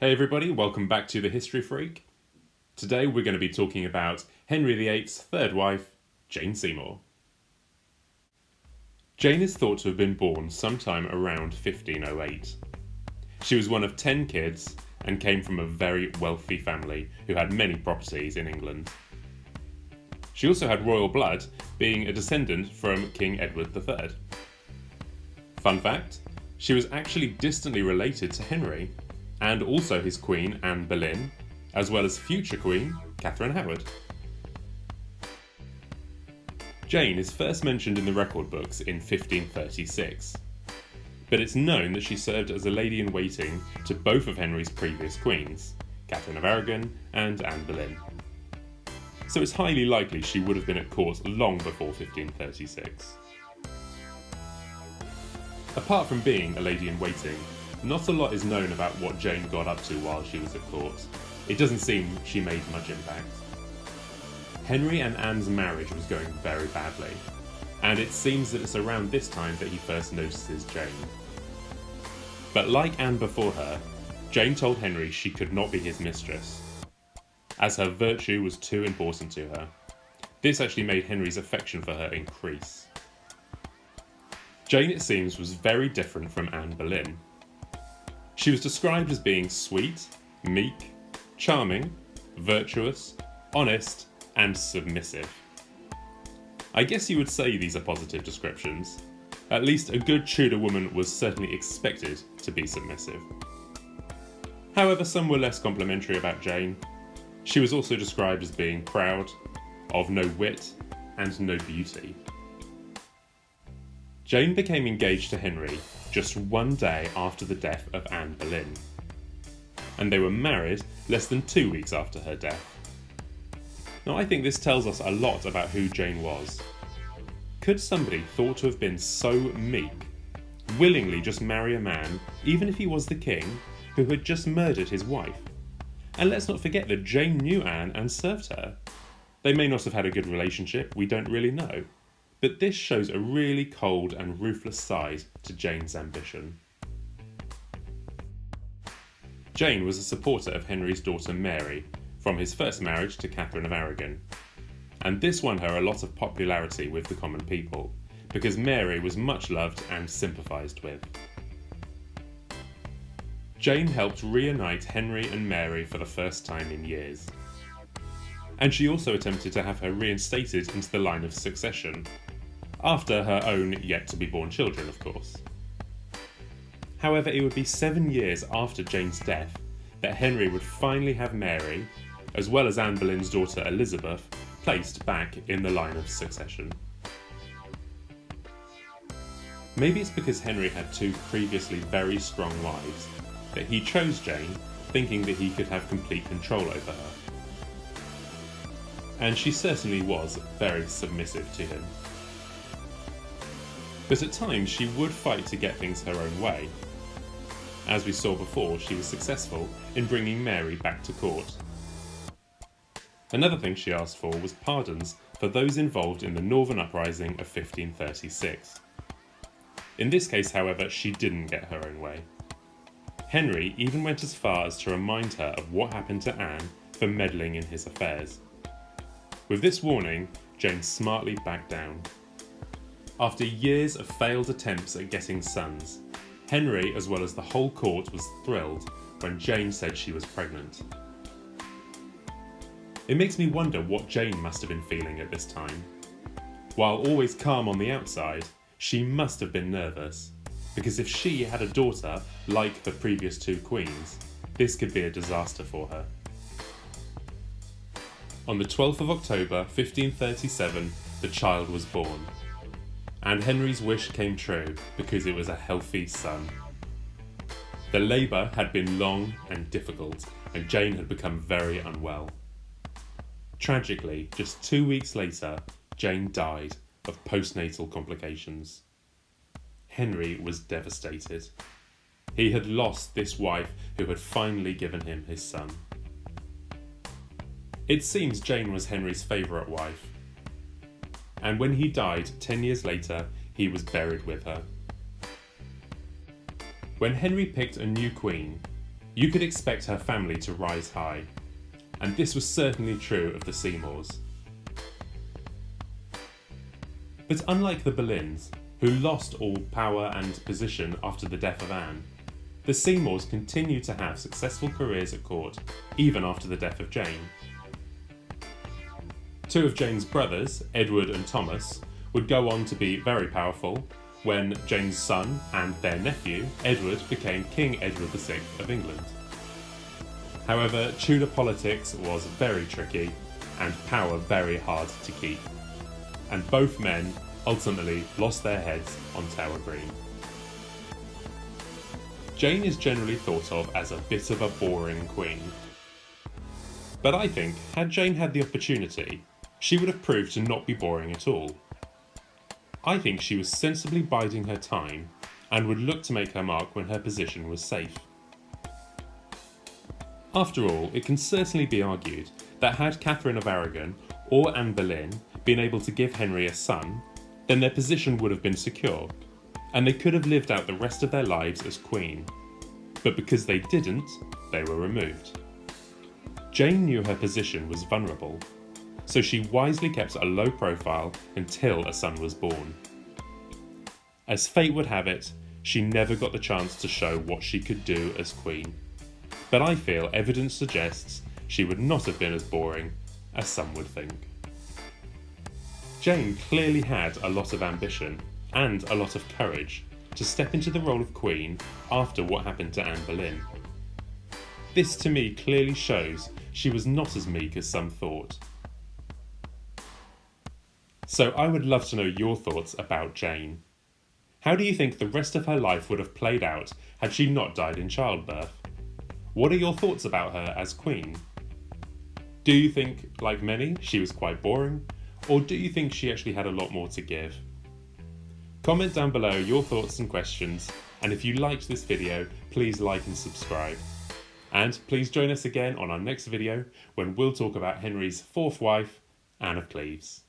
Hey everybody, welcome back to The History Freak. Today we're going to be talking about Henry VIII's third wife, Jane Seymour. Jane is thought to have been born sometime around 1508. She was one of 10 kids and came from a very wealthy family who had many properties in England. She also had royal blood, being a descendant from King Edward III. Fun fact, she was actually distantly related to Henry, and also his queen, Anne Boleyn, as well as future queen, Catherine Howard. Jane is first mentioned in the record books in 1536, but it's known that she served as a lady-in-waiting to both of Henry's previous queens, Catherine of Aragon and Anne Boleyn. So it's highly likely she would have been at court long before 1536. Apart from being a lady-in-waiting, not a lot is known about what Jane got up to while she was at court. It doesn't seem she made much impact. Henry and Anne's marriage was going very badly, and it seems that it's around this time that he first notices Jane. But like Anne before her, Jane told Henry she could not be his mistress, as her virtue was too important to her. This actually made Henry's affection for her increase. Jane, it seems, was very different from Anne Boleyn. She was described as being sweet, meek, charming, virtuous, honest, and submissive. I guess you would say these are positive descriptions. At least a good Tudor woman was certainly expected to be submissive. However, some were less complimentary about Jane. She was also described as being proud, of no wit, and no beauty. Jane became engaged to Henry just one day after the death of Anne Boleyn, and they were married less than 2 weeks after her death. Now I think this tells us a lot about who Jane was. Could somebody thought to have been so meek willingly just marry a man, even if he was the king, who had just murdered his wife? And let's not forget that Jane knew Anne and served her. They may not have had a good relationship, we don't really know. But this shows a really cold and ruthless side to Jane's ambition. Jane was a supporter of Henry's daughter Mary, from his first marriage to Catherine of Aragon. And this won her a lot of popularity with the common people, because Mary was much loved and sympathised with. Jane helped reunite Henry and Mary for the first time in years. And she also attempted to have her reinstated into the line of succession, after her own yet-to-be-born children, of course. However, it would be 7 years after Jane's death that Henry would finally have Mary, as well as Anne Boleyn's daughter Elizabeth, placed back in the line of succession. Maybe it's because Henry had two previously very strong wives that he chose Jane, thinking that he could have complete control over her. And she certainly was very submissive to him. But at times she would fight to get things her own way. As we saw before, she was successful in bringing Mary back to court. Another thing she asked for was pardons for those involved in the Northern Uprising of 1536. In this case, however, she didn't get her own way. Henry even went as far as to remind her of what happened to Anne for meddling in his affairs. With this warning, Jane smartly backed down. After years of failed attempts at getting sons, Henry, as well as the whole court, was thrilled when Jane said she was pregnant. It makes me wonder what Jane must have been feeling at this time. While always calm on the outside, she must have been nervous, because if she had a daughter like the previous two queens, this could be a disaster for her. On the 12th of October 1537, the child was born. And Henry's wish came true because it was a healthy son. The labour had been long and difficult, and Jane had become very unwell. Tragically, just 2 weeks later, Jane died of postnatal complications. Henry was devastated. He had lost this wife who had finally given him his son. It seems Jane was Henry's favourite wife, and when he died 10 years later, he was buried with her. When Henry picked a new queen, You could expect her family to rise high, and this was certainly true of the Seymours. But unlike the Boleyns, who lost all power and position after the death of Anne, the Seymours continued to have successful careers at court, even after the death of Jane. Two of Jane's brothers, Edward and Thomas, would go on to be very powerful when Jane's son and their nephew, Edward, became King Edward VI of England. However, Tudor politics was very tricky and power very hard to keep, and both men ultimately lost their heads on Tower Green. Jane is generally thought of as a bit of a boring queen. But I think, had Jane had the opportunity, she would have proved to not be boring at all. I think she was sensibly biding her time and would look to make her mark when her position was safe. After all, it can certainly be argued that had Catherine of Aragon or Anne Boleyn been able to give Henry a son, then their position would have been secure, and they could have lived out the rest of their lives as queen. But because they didn't, they were removed. Jane knew her position was vulnerable, so she wisely kept a low profile until a son was born. As fate would have it, she never got the chance to show what she could do as queen, but I feel evidence suggests she would not have been as boring as some would think. Jane clearly had a lot of ambition and a lot of courage to step into the role of queen after what happened to Anne Boleyn. This to me clearly shows she was not as meek as some thought. So I would love to know your thoughts about Jane. How do you think the rest of her life would have played out had she not died in childbirth? What are your thoughts about her as queen? Do you think, like many, she was quite boring? Or do you think she actually had a lot more to give? Comment down below your thoughts and questions, and if you liked this video, please like and subscribe. And please join us again on our next video when we'll talk about Henry's fourth wife, Anne of Cleves.